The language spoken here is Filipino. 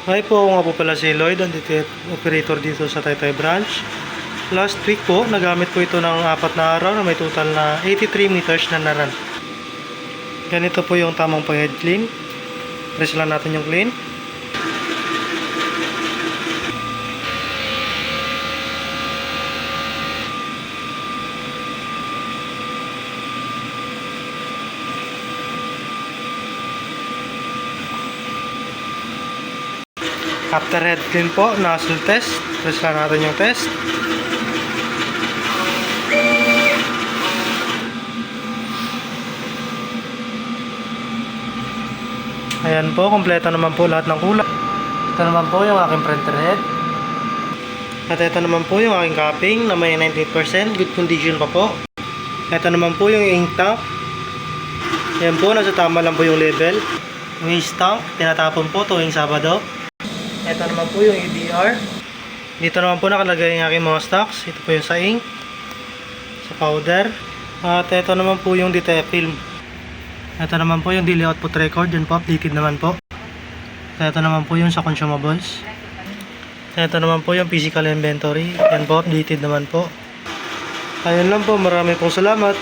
Hi po, ako nga po pala si Lloyd, ang operator dito sa Taytay branch. Last week po, nagamit po ito ng 4 na araw na may total na 83 meters na naran. Ganito po yung tamang pang-head clean. Press lang natin yung clean. After head clean po, nozzle test. Press lang natin yung test. Ayan po, kompleto naman po lahat ng kulay. Ito naman po yung aking printer head. At ito naman po yung aking capping na may 98%, good condition pa po. Ito naman po yung ink tank. Ayan po, nasa tama lang po yung level. Yung waste tank, tinatapon po tuwing Sabado. Ito naman po yung EDR. Dito naman po nakalagay yung aking mga stocks. Ito po yung sa ink, sa powder. At ito naman po yung detail film. Ito naman po yung daily output record. Yan po, updated naman po. Ito naman po yung sa consumables. Ito naman po yung physical inventory. Yan po, updated naman po. Ayun lang po, marami pong salamat.